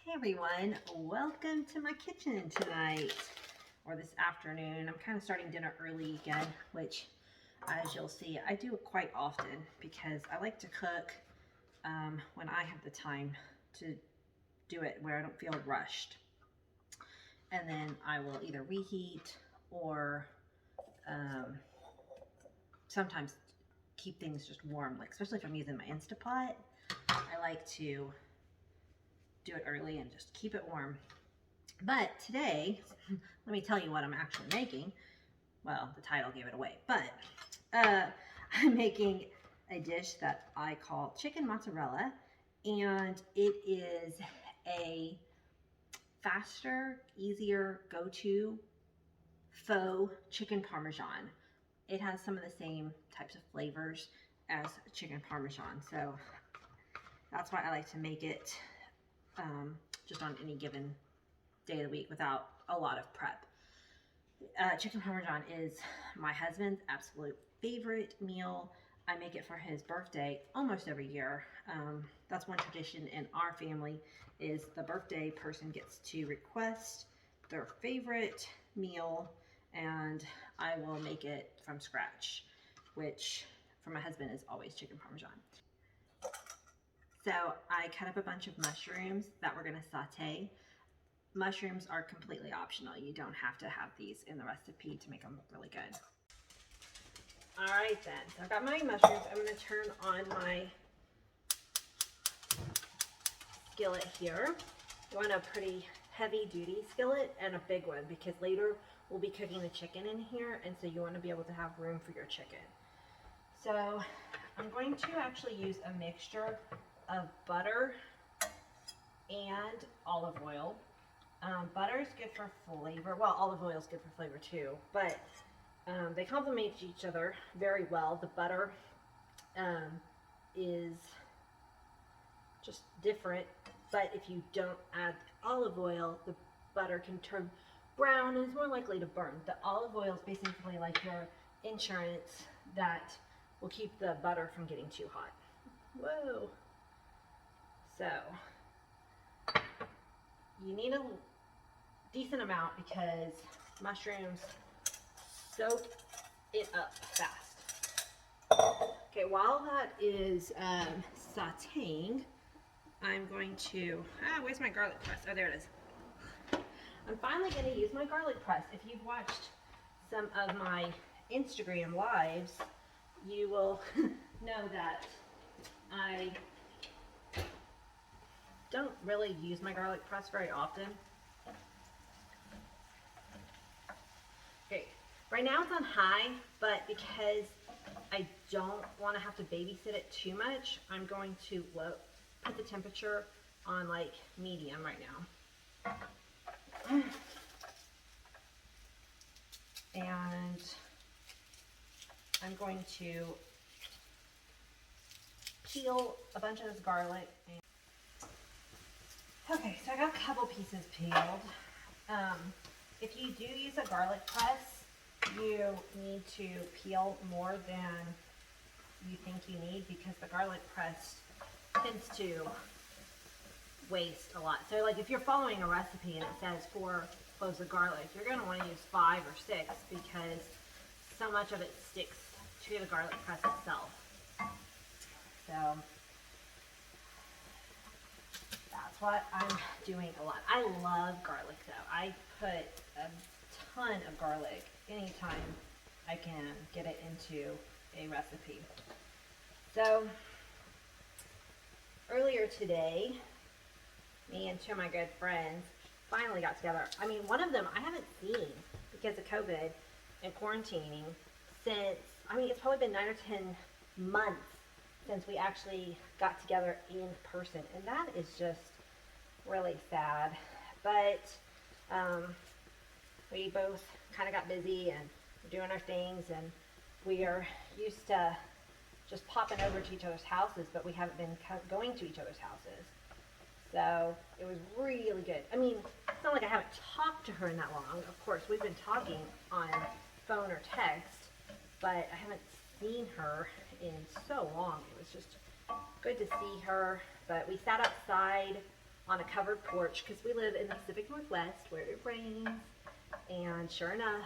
Hey everyone, welcome to my kitchen tonight, or this afternoon. I'm kind of starting dinner early again, which as you'll see, I do it quite often because I like to cook when I have the time to do it where I don't feel rushed. And then I will either reheat or sometimes keep things just warm, like especially if I'm using my Instapot. I like to do it early and just keep it warm. But today, let me tell you what I'm actually making. Well, the title gave it away, but I'm making a dish that I call chicken mozzarella, and it is a faster, easier go-to faux chicken parmesan. It has some of the same types of flavors as chicken parmesan, so that's why I like to make it just on any given day of the week without a lot of prep. Chicken parmesan is my husband's absolute favorite meal. I make it for his birthday almost every year. That's one tradition in our family, is the birthday person gets to request their favorite meal and I will make it from scratch, which for my husband is always chicken parmesan. So I cut up a bunch of mushrooms that we're going to saute. Mushrooms are completely optional. You don't have to have these in the recipe to make them look really good. All right then, so I've got my mushrooms. I'm going to turn on my skillet here. You want a pretty heavy duty skillet and a big one because later we'll be cooking the chicken in here, and so you want to be able to have room for your chicken. So I'm going to actually use a mixture of butter and olive oil. Butter is good for flavor. Well, olive oil is good for flavor too, but they complement each other very well. The butter is just different, but if you don't add olive oil, the butter can turn brown and is more likely to burn. The olive oil is basically like your insurance that will keep the butter from getting too hot. Whoa. So you need a decent amount because mushrooms soak it up fast. Okay, while that is sauteing, I'm going to, where's my garlic press? Oh, there it is. I'm finally going to use my garlic press. If you've watched some of my Instagram lives, you will know that I don't really use my garlic press very often. Okay, right now it's on high, but because I don't want to have to babysit it too much, I'm going to put the temperature on like medium right now. And I'm going to peel a bunch of this garlic. Okay, so I got a couple pieces peeled. If you do use a garlic press, you need to peel more than you think you need because the garlic press tends to waste a lot. So like if you're following a recipe and it says 4 cloves of garlic, you're going to want to use 5 or 6 because so much of it sticks to the garlic press itself. So that's what I'm doing a lot. I love garlic though. I put a ton of garlic anytime I can get it into a recipe. So earlier today, me and 2 of my good friends finally got together. I mean, one of them I haven't seen because of COVID and quarantining since, I mean, it's probably been 9 or 10 months since we actually got together in person. And that is just really sad. But we both kind of got busy and we're doing our things, and we are used to just popping over to each other's houses, but we haven't been going to each other's houses. So it was really good. I mean, it's not like I haven't talked to her in that long. Of course, we've been talking on phone or text, but I haven't seen her in so long. It was just good to see her. But we sat outside on a covered porch because we live in the Pacific Northwest where it rains. And sure enough,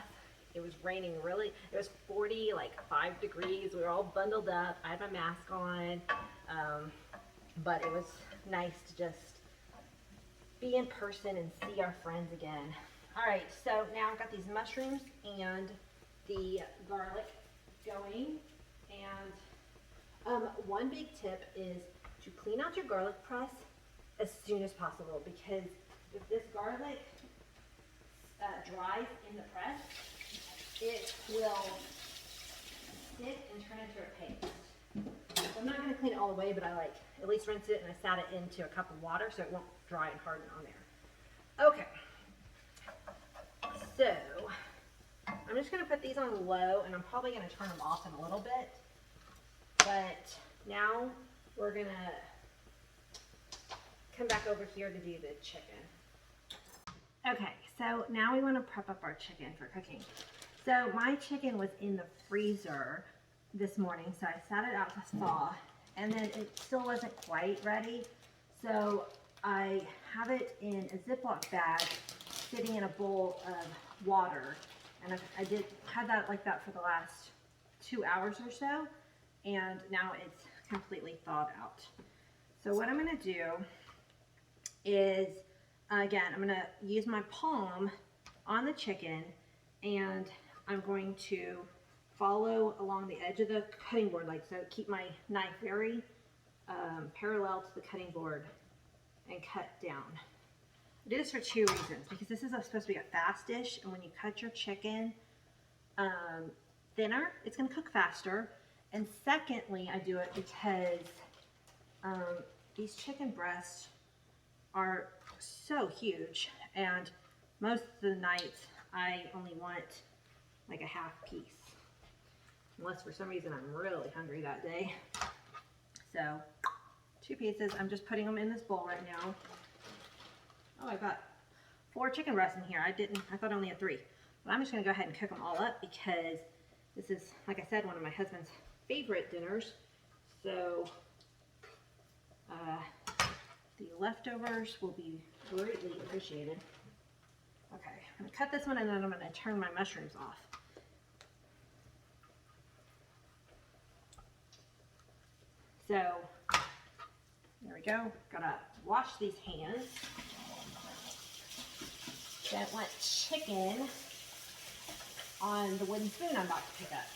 it was raining really. It was 40, like 5 degrees. We were all bundled up. I had my mask on. But it was nice to just be in person and see our friends again. All right, so now I've got these mushrooms and the garlic going. And one big tip is to clean out your garlic press as soon as possible, because if this garlic dries in the press, it will sit and turn into a paste. So I'm not going to clean it all the way, but I like at least rinse it and I sat it into a cup of water so it won't dry and harden on there. Okay, so I'm just going to put these on low, and I'm probably going to turn them off in a little bit. But now we're going to come back over here to do the chicken. Okay, so now we want to prep up our chicken for cooking. So my chicken was in the freezer this morning, so I sat it out to thaw, and then it still wasn't quite ready. So I have it in a Ziploc bag sitting in a bowl of water, and I had that like that for the last 2 hours or so, and now it's completely thawed out. So what I'm going to do is, again, I'm going to use my palm on the chicken, and I'm going to follow along the edge of the cutting board, like so, keep my knife very parallel to the cutting board and cut down. I do this for 2 reasons, because this is supposed to be a fast dish, and when you cut your chicken thinner, it's going to cook faster. And secondly, I do it because these chicken breasts are so huge, and most of the nights I only want like a half piece, unless for some reason I'm really hungry that day. So 2 pieces. I'm just putting them in this bowl right now. Oh, I've got 4 chicken breasts in here. I thought I only had 3. But I'm just going to go ahead and cook them all up, because this is, like I said, one of my husband's favorite dinners. So the leftovers will be greatly appreciated. Okay, I'm going to cut this one, and then I'm going to turn my mushrooms off. So there we go. Gotta wash these hands. Don't want chicken on the wooden spoon I'm about to pick up.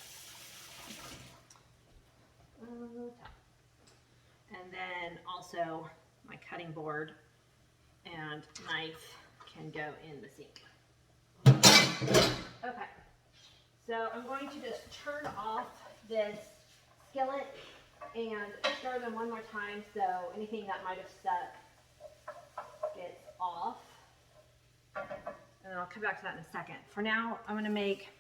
And then also my cutting board and knife can go in the sink. Okay, so I'm going to just turn off this skillet and stir them one more time, so anything that might have stuck gets off. And I'll come back to that in a second. For now, I'm going to make,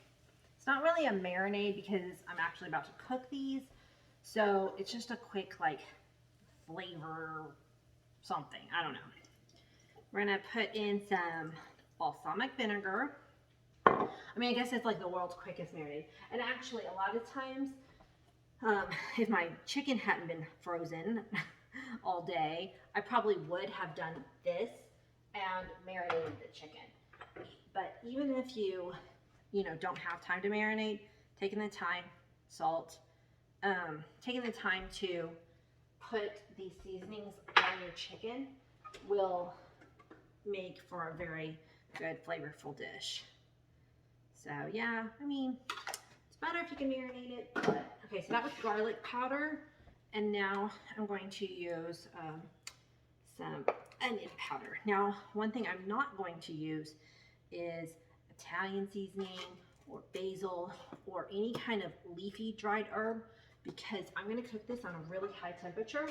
it's not really a marinade because I'm actually about to cook these. So it's just a quick like flavor something, I don't know. We're going to put in some balsamic vinegar. I mean, I guess it's like the world's quickest marinade. And actually, a lot of times, if my chicken hadn't been frozen all day, I probably would have done this and marinated the chicken. But even if you don't have time to marinate, taking the time, salt, taking the time to put these seasonings on your chicken will make for a very good, flavorful dish. So yeah, I mean, it's better if you can marinate it. But, okay, so that was garlic powder, and now I'm going to use some onion powder. Now, one thing I'm not going to use is Italian seasoning or basil or any kind of leafy dried herb, because I'm going to cook this on a really high temperature,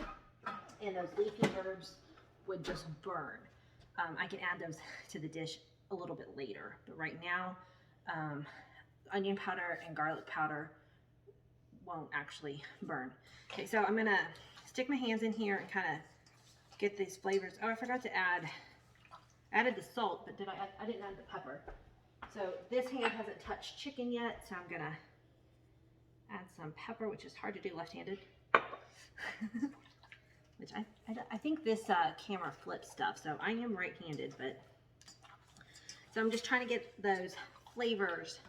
and those leafy herbs would just burn. I can add those to the dish a little bit later, but right now, onion powder and garlic powder won't actually burn. Okay, so I'm gonna stick my hands in here and kind of get these flavors. Oh, I forgot to add, added the salt, but I didn't add the pepper. So this hand hasn't touched chicken yet, so I'm gonna add some pepper, which is hard to do left-handed. which I think this camera flips stuff, so I am right-handed, but so I'm just trying to get those flavors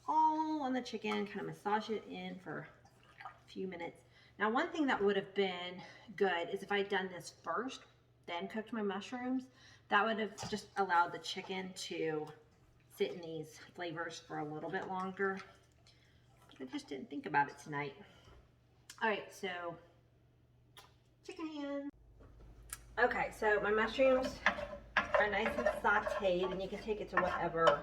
all on the chicken, kind of massage it in for a few minutes. Now, one thing that would have been good is if I'd done this first, then cooked my mushrooms. That would have just allowed the chicken to sit in these flavors for a little bit longer. But I just didn't think about it tonight. All right, so chicken hand. Okay, so my mushrooms are nice and sauteed, and you can take it to whatever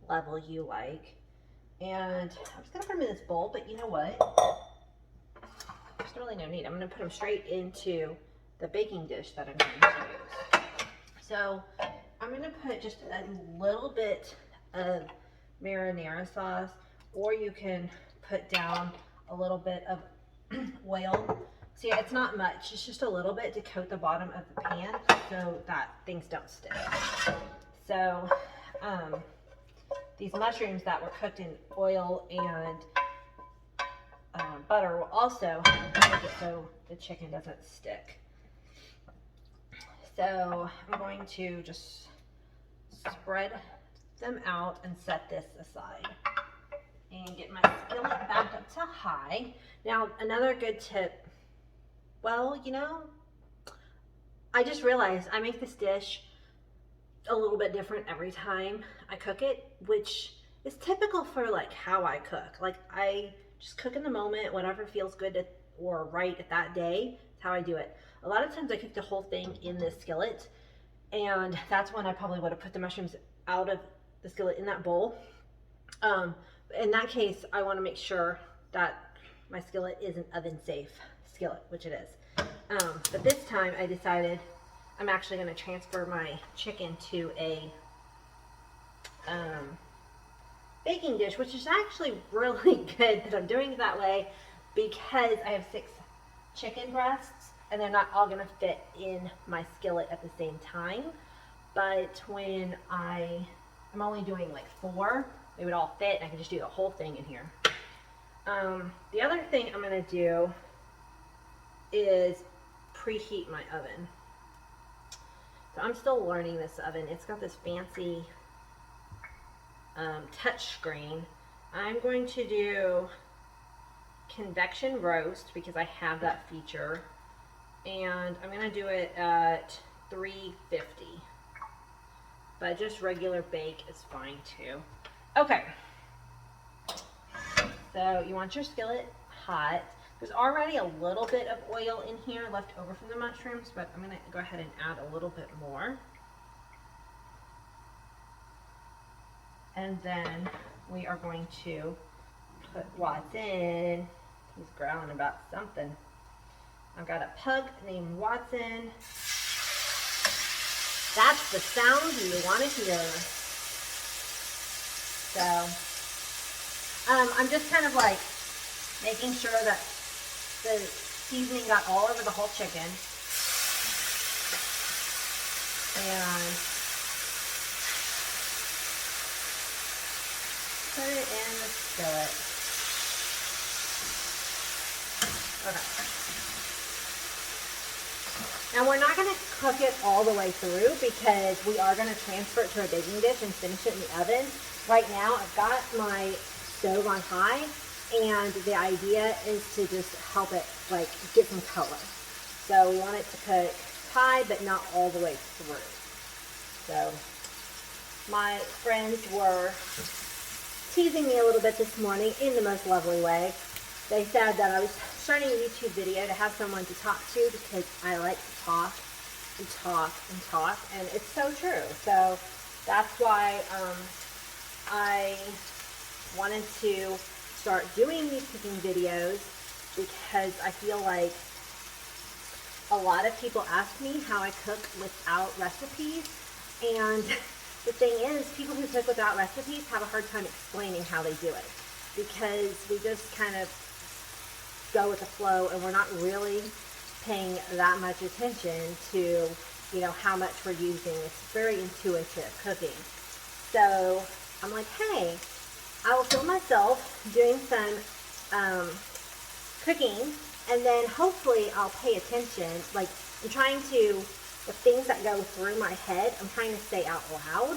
level you like. And I'm just gonna put them in this bowl, but you know what? There's really no need. I'm gonna put them straight into the baking dish that I'm going to use. So I'm gonna put just a little bit of marinara sauce, or you can put down a little bit of oil. See, it's not much, it's just a little bit to coat the bottom of the pan so that things don't stick. So these mushrooms that were cooked in oil and butter will also make it so the chicken doesn't stick. So I'm going to just spread them out and set this aside and get my skillet back up to high. Now, another good tip, well, you know, I just realized I make this dish a little bit different every time I cook it, which is typical for like how I cook. Like, I just cook in the moment, whatever feels good or right at that day. That's how I do it. A lot of times I cook the whole thing in this skillet, and that's when I probably would have put the mushrooms out of the skillet in that bowl. In that case, I want to make sure that my skillet is an oven safe skillet, which it is. But this time I decided I'm actually going to transfer my chicken to a baking dish, which is actually really good that I'm doing it that way, because I have 6 chicken breasts and they're not all going to fit in my skillet at the same time. But when I'm only doing like 4, they would all fit, and I can just do the whole thing in here. The other thing I'm going to do is preheat my oven. So I'm still learning this oven. It's got this fancy touch screen. I'm going to do convection roast because I have that feature, and I'm going to do it at 350. But just regular bake is fine too. Okay. So you want your skillet hot. There's already a little bit of oil in here left over from the mushrooms, but I'm going to go ahead and add a little bit more. And then we are going to put Watts in. He's growling about something. I've got a pug named Watson. That's the sound you want to hear. So, I'm just kind of like making sure that the seasoning got all over the whole chicken. And put it in the skillet. Okay. Now we're not going to cook it all the way through because we are going to transfer it to a baking dish and finish it in the oven. Right now I've got my stove on high, and the idea is to just help it like get some color. So we want it to cook high but not all the way through. So my friends were teasing me a little bit this morning in the most lovely way. They said that I was starting a YouTube video to have someone to talk to because I like to talk and talk and talk, and it's so true. So that's why I wanted to start doing these cooking videos, because I feel like a lot of people ask me how I cook without recipes, and the thing is, people who cook without recipes have a hard time explaining how they do it, because we just kind of go with the flow, and we're not really paying that much attention to, you know, how much we're using. It's very intuitive cooking. So I'm like, hey, I will film myself doing some cooking And then hopefully I'll pay attention. Like, I'm trying to, the things that go through my head, I'm trying to say out loud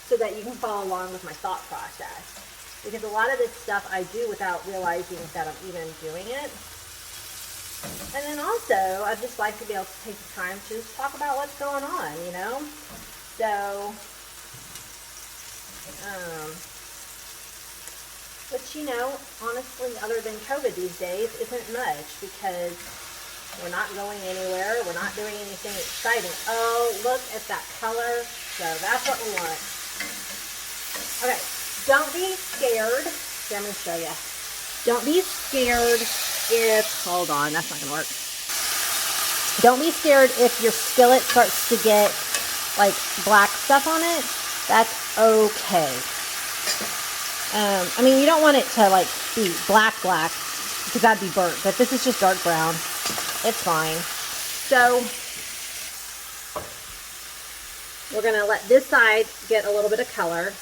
so that you can follow along with my thought process. Because a lot of this stuff I do without realizing that I'm even doing it. And then also, I just like to be able to take the time to just talk about what's going on, you know? So, which, you know, honestly, other than COVID these days, isn't much because we're not going anywhere. We're not doing anything exciting. Oh, look at that color. So that's what we want. Okay, don't be scared. Here, let me show you. Don't be scared if, hold on, that's not going to work. Don't be scared if your skillet starts to get like black stuff on it. That's okay. I mean, you don't want it to like be black because that'd be burnt, but this is just dark brown. It's fine. So we're gonna let this side get a little bit of color.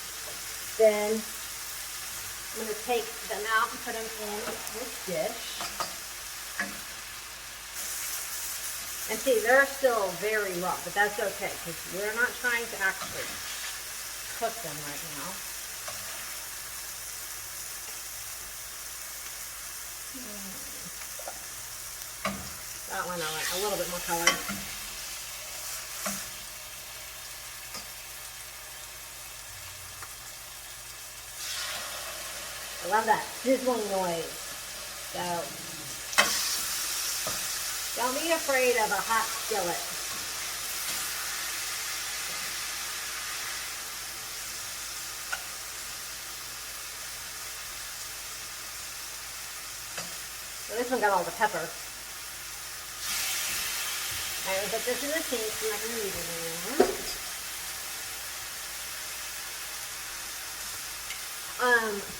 Then I'm gonna take them out and put them in this dish. And see, they're still very raw, but that's okay because we're not trying to actually cook them right now. That one I want a little bit more color. I love that sizzling noise. So, don't be afraid of a hot skillet. So this one got all the pepper. I'm going to put this in the sink so I'm not going to leave it in there.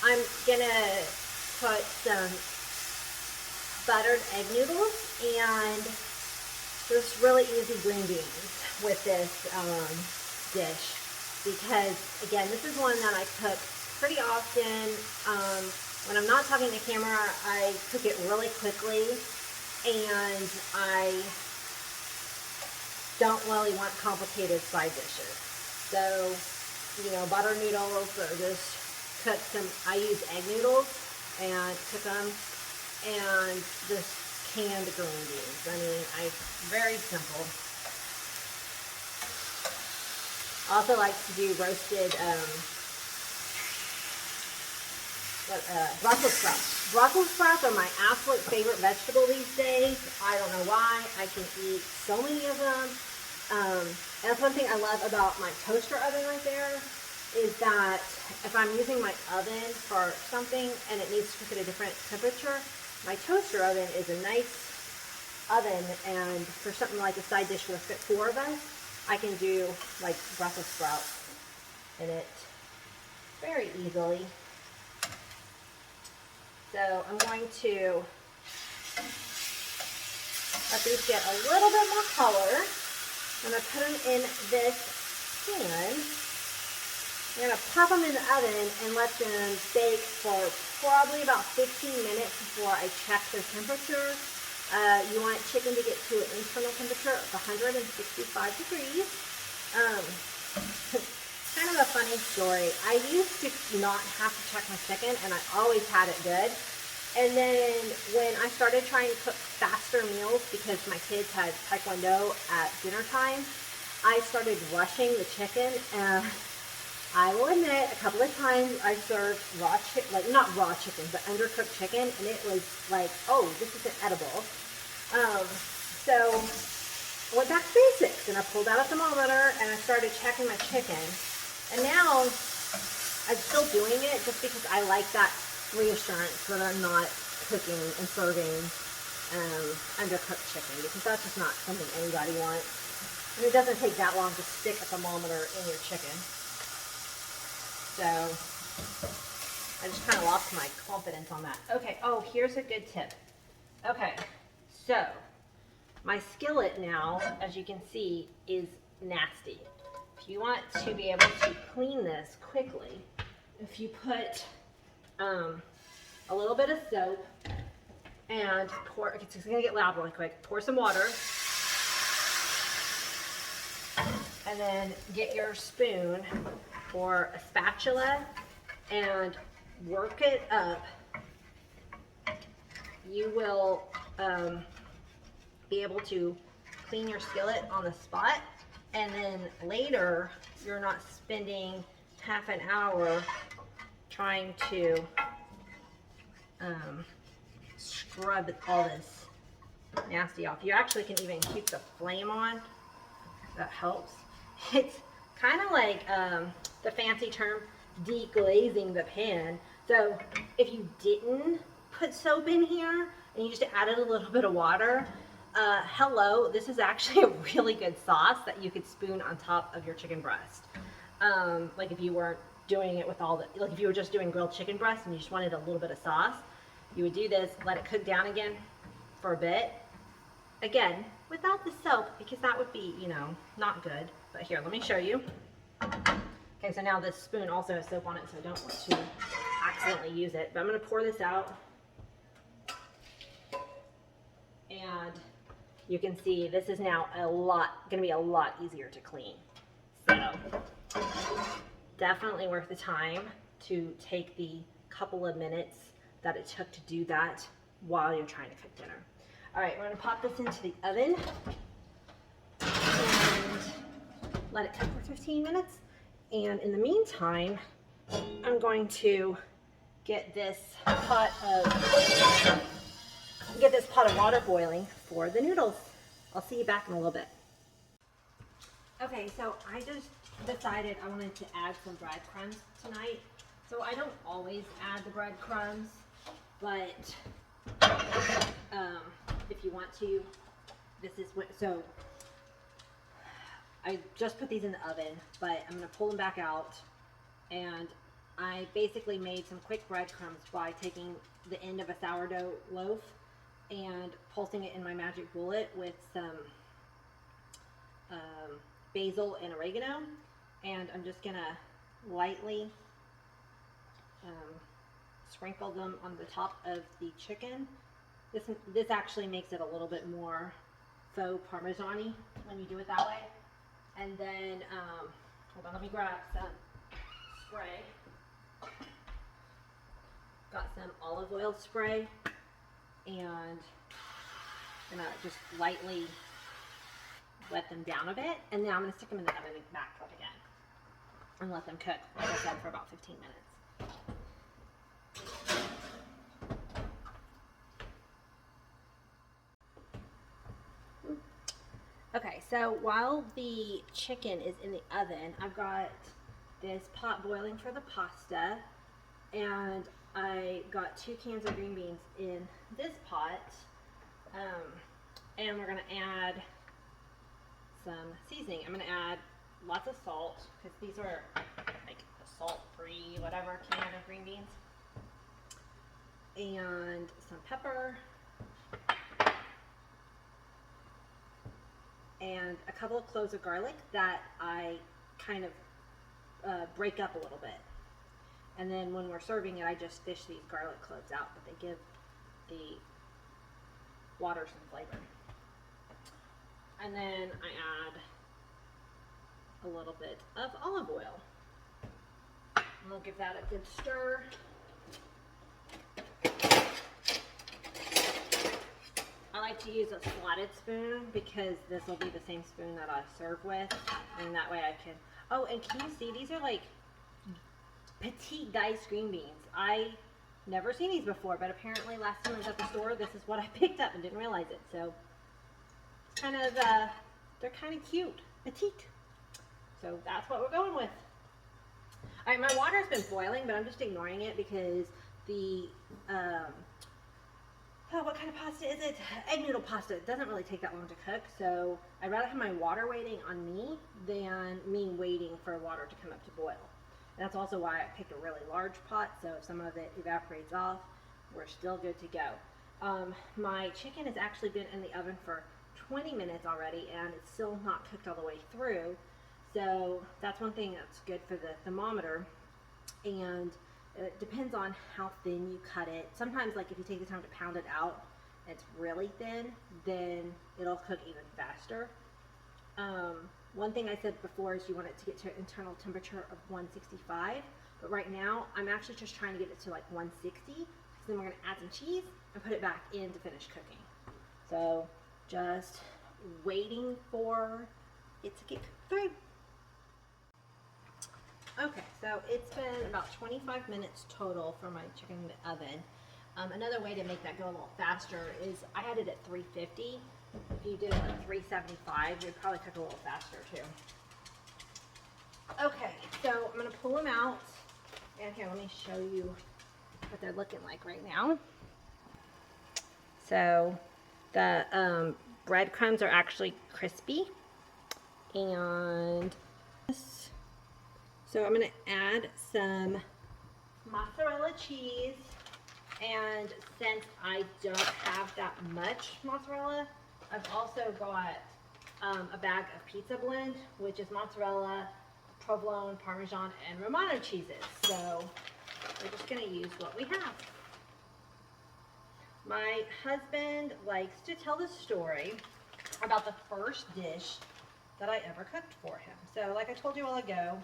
I'm going to put some buttered egg noodles and just really easy green beans with this dish. Because, again, this is one that I cook pretty often. When I'm not talking to camera, I cook it really quickly. And I don't really want complicated side dishes. So, you know, butter noodles or just cook some, I use egg noodles and cook them, and just canned green beans. I mean, very simple. I also like to do roasted Brussels sprouts. Brussels sprouts are my absolute favorite vegetable these days. I don't know why. I can eat so many of them. And that's one thing I love about my toaster oven right there, is that if I'm using my oven for something and it needs to cook at a different temperature, my toaster oven is a nice oven, and for something like a side dish for the 4 of us, I can do like Brussels sprouts in it very easily. So I'm going to let these get a little bit more color. I'm going to put them in this pan. I'm going to pop them in the oven and let them bake for probably about 15 minutes before I check their temperature. You want chicken to get to an internal temperature of 165 degrees. Kind of a funny story. I used to not have to check my chicken, and I always had it good. And then when I started trying to cook faster meals because my kids had taekwondo at dinner time, I started rushing the chicken. I will admit, a couple of times I served raw chicken, like not raw chicken, but undercooked chicken, and it was like, oh, this isn't edible. So I went back to basics, and I pulled out a thermometer, and I started checking my chicken. And now I'm still doing it just because I like that reassurance that I'm not cooking and serving undercooked chicken, because that's just not something anybody wants. And it doesn't take that long to stick a thermometer in your chicken. So I just kind of lost my confidence on that. Okay, oh, here's a good tip. Okay, so my skillet now, as you can see, is nasty. If you want to be able to clean this quickly, if you put a little bit of soap and pour, it's gonna get loud really quick. Pour some water. And then get your spoon or a spatula and work it up. You will be able to clean your skillet on the spot, and then later you're not spending half an hour trying to scrub all this nasty off. You actually can even keep the flame on. That helps. It's kind of like the fancy term deglazing the pan. So if you didn't put soap in here and you just added a little bit of water, hello, this is actually a really good sauce that you could spoon on top of your chicken breast. Like if you weren't doing it with all the, like if you were just doing grilled chicken breast and you just wanted a little bit of sauce, you would do this, let it cook down again for a bit. Again, without the soap, because that would be, you know, not good. But here, let me show you. Okay, so now this spoon also has soap on it, so I don't want to accidentally use it. But I'm going to pour this out. And you can see this is now going to be a lot easier to clean. So, definitely worth the time to take the couple of minutes that it took to do that while you're trying to cook dinner. All right, we're going to pop this into the oven and let it cook for 15 minutes. And in the meantime, I'm going to get this pot of water boiling for the noodles. I'll see you back in a little bit. Okay, so I just decided I wanted to add some breadcrumbs tonight. So I don't always add the breadcrumbs, but if you want to, this is what, so I just put these in the oven, but I'm going to pull them back out, and I basically made some quick breadcrumbs by taking the end of a sourdough loaf and pulsing it in my magic bullet with some basil and oregano, and I'm just going to lightly sprinkle them on the top of the chicken. This actually makes it a little bit more faux Parmesan-y when you do it that way. And then, hold on, let me grab some spray. Got some olive oil spray, and I'm gonna just lightly wet them down a bit, and now I'm gonna stick them in the oven and back up again and let them cook, like I said, for about 15 minutes. Okay, so while the chicken is in the oven, I've got this pot boiling for the pasta, and I got 2 cans of green beans in this pot, and we're going to add some seasoning. I'm going to add lots of salt, because these are like a salt-free, whatever, can of green beans, and some pepper, and a couple of cloves of garlic that I kind of break up a little bit. And then when we're serving it, I just fish these garlic cloves out, but they give the water some flavor. And then I add a little bit of olive oil. And we'll give that a good stir. I like to use a slotted spoon because this will be the same spoon that I serve with, and that way I can, oh, and can you see, these are like petite diced green beans. I never seen these before, but apparently last time I was at the store, this is what I picked up and didn't realize it. So it's kind of, they're kind of cute, petite. So that's what we're going with. All right, my water's been boiling, but I'm just ignoring it because the, oh, what kind of pasta is it? Egg noodle pasta. It doesn't really take that long to cook, so I'd rather have my water waiting on me than me waiting for water to come up to boil. And that's also why I picked a really large pot, so if some of it evaporates off, we're still good to go. My chicken has actually been in the oven for 20 minutes already, and it's still not cooked all the way through, so that's one thing that's good for the thermometer. And it depends on how thin you cut it. Sometimes, like if you take the time to pound it out, it's really thin, then it'll cook even faster. One thing I said before is you want it to get to an internal temperature of 165, but right now I'm actually just trying to get it to like 160, because then we're going to add some cheese and put it back in to finish cooking. So just waiting for it to get cooked through. Okay, so it's been about 25 minutes total for my chicken in the oven. Another way to make that go a little faster is I had it at 350. If you did it at 375, it would probably cook a little faster too. Okay, so I'm going to pull them out. And here, let me show you what they're looking like right now. So the breadcrumbs are actually crispy. And so I'm going to add some mozzarella cheese. And since I don't have that much mozzarella, I've also got a bag of pizza blend, which is mozzarella, provolone, parmesan, and romano cheeses. So we're just going to use what we have. My husband likes to tell the story about the first dish that I ever cooked for him. So like I told you a while ago,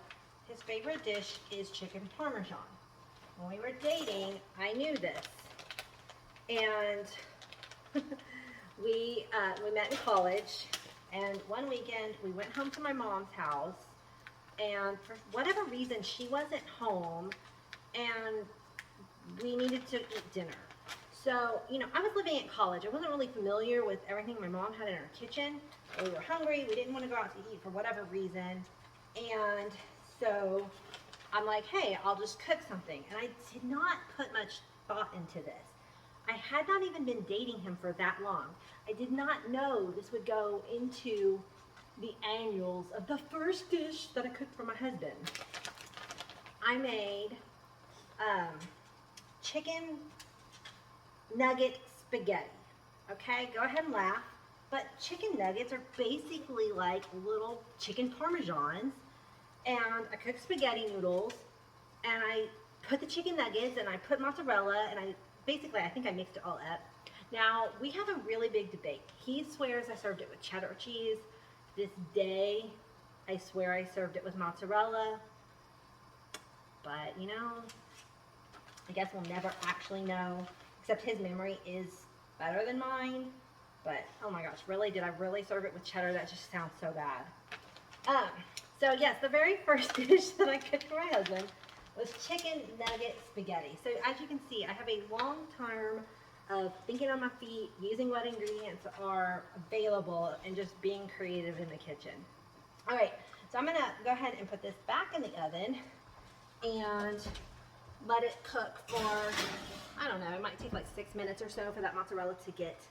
his favorite dish is chicken parmesan. When we were dating, I knew this. And we met in college, and one weekend we went home to my mom's house, and for whatever reason she wasn't home, and we needed to eat dinner. So, you know, I was living at college. I wasn't really familiar with everything my mom had in her kitchen. We were hungry. We didn't want to go out to eat for whatever reason. And so I'm like, hey, I'll just cook something. And I did not put much thought into this. I had not even been dating him for that long. I did not know this would go into the annuals of the first dish that I cooked for my husband. I made chicken nugget spaghetti. Okay, go ahead and laugh. But chicken nuggets are basically like little chicken parmesans. And I cooked spaghetti noodles, and I put the chicken nuggets, and I put mozzarella, and I think I mixed it all up. Now, we have a really big debate. He swears I served it with cheddar cheese. This day, I swear I served it with mozzarella. But, you know, I guess we'll never actually know, except his memory is better than mine. But, oh my gosh, really? Did I really serve it with cheddar? That just sounds so bad. So yes, the very first dish that I cooked for my husband was chicken nugget spaghetti. So as you can see, I have a long term of thinking on my feet, using what ingredients are available, and just being creative in the kitchen. All right, so I'm gonna go ahead and put this back in the oven and let it cook for, I don't know, it might take like 6 minutes or so for that mozzarella to get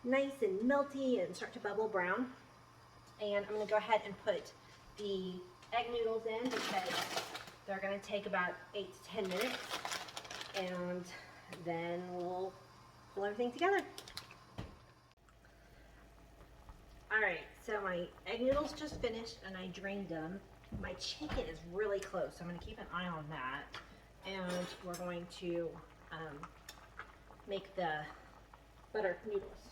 nice and melty and start to bubble brown. And I'm gonna go ahead and put the egg noodles in because they're going to take about 8 to 10 minutes, and then we'll pull everything together. Alright, so my egg noodles just finished and I drained them. My chicken is really close, so I'm going to keep an eye on that, and we're going to make the butter noodles.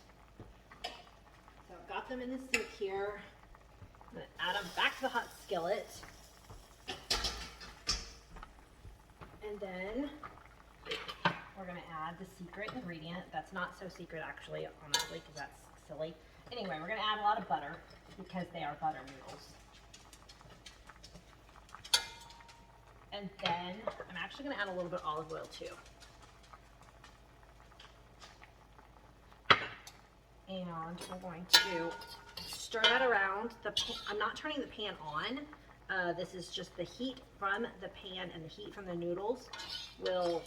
So I've got them in the sink here. I'm going to add them back to the hot skillet. And then we're going to add the secret ingredient. That's not so secret actually, honestly, because that's silly. Anyway, we're going to add a lot of butter because they are butter noodles. And then I'm actually going to add a little bit of olive oil too. And we're going to stir that around. I'm not turning the pan on. This is just the heat from the pan, and the heat from the noodles will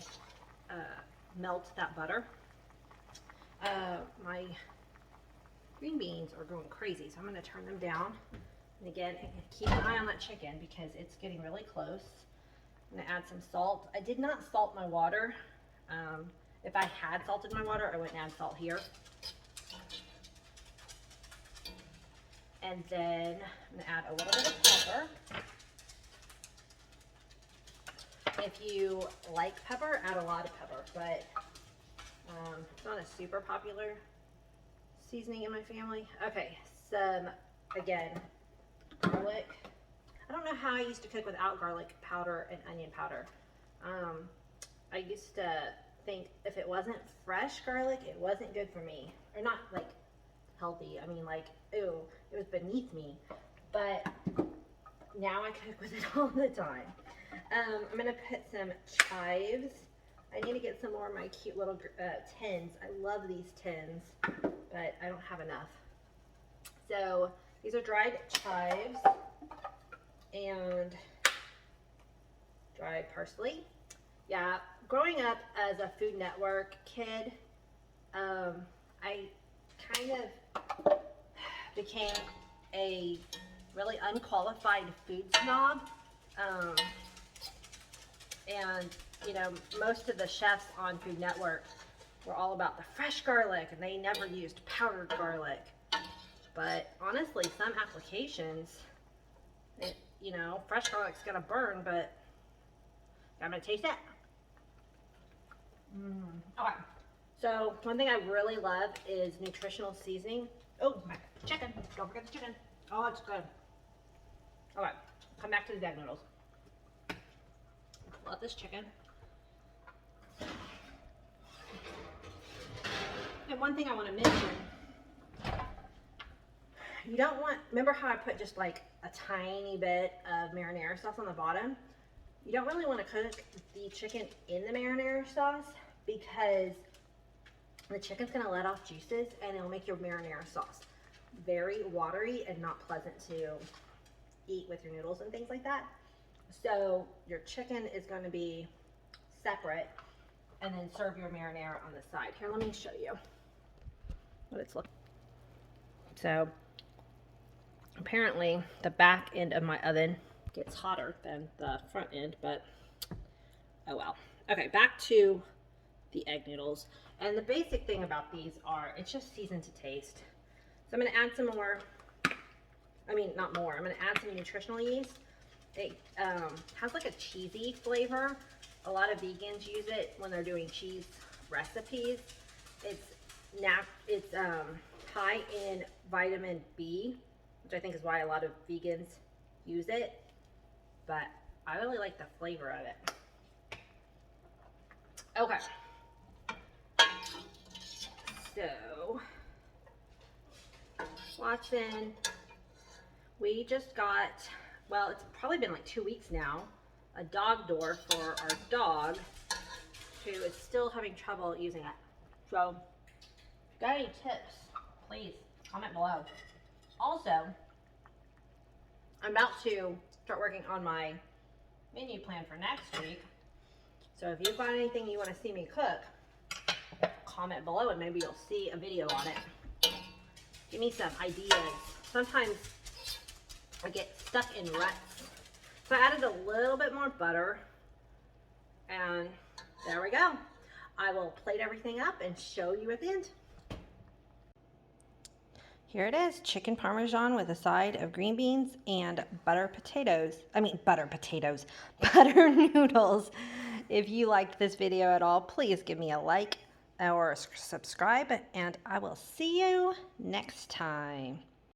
melt that butter. My green beans are going crazy, so I'm going to turn them down. And again, keep an eye on that chicken because it's getting really close. I'm going to add some salt. I did not salt my water. If I had salted my water, I wouldn't add salt here. And then I'm going to add a little bit of pepper. If you like pepper, add a lot of pepper, but it's not a super popular seasoning in my family. Okay, some, again, garlic. I don't know how I used to cook without garlic powder and onion powder. I used to think if it wasn't fresh garlic, it wasn't good for me. Or not like healthy. I mean, like, ew, it was beneath me. But now I cook with it all the time. I'm gonna put some chives. I need to get some more of my cute little tins. I love these tins, but I don't have enough. So these are dried chives and dried parsley. Yeah, growing up as a Food Network kid, I kind of became a really unqualified food snob. And, you know, most of the chefs on Food Network were all about the fresh garlic, and they never used powdered garlic. But honestly, some applications, you know, fresh garlic's gonna burn, but I'm gonna taste it. Okay, so one thing I really love is nutritional seasoning. Oh, my chicken, don't forget the chicken. Oh, it's good. All right, come back to the egg noodles. Pull out this chicken. And one thing I want to mention, you don't want, remember how I put just like a tiny bit of marinara sauce on the bottom? You don't really want to cook the chicken in the marinara sauce because the chicken's going to let off juices and it'll make your marinara sauce very watery and not pleasant to eat with your noodles and things like that. So your chicken is going to be separate and then serve your marinara on the side. Here, let me show you what it's looking. So apparently the back end of my oven gets hotter than the front end, but oh well. Okay, back to the egg noodles. And the basic thing about these are, it's just seasoned to taste. So I'm going to add some more, I mean, not more, I'm going to add some nutritional yeast. It has like a cheesy flavor. A lot of vegans use it when they're doing cheese recipes. It's high in vitamin B, which I think is why a lot of vegans use it. But I really like the flavor of it. Okay. So, Watson, we just got, well, it's probably been like 2 weeks now, a dog door for our dog who is still having trouble using it. So, if you got any tips, please comment below. Also, I'm about to start working on my menu plan for next week. So if you've got anything you want to see me cook, comment below and maybe you'll see a video on it. Give me some ideas. Sometimes I get stuck in ruts. So I added a little bit more butter and there we go. I will plate everything up and show you at the end. Here it is, chicken parmesan with a side of green beans and butter noodles. If you liked this video at all, please give me a like or subscribe, and I will see you next time.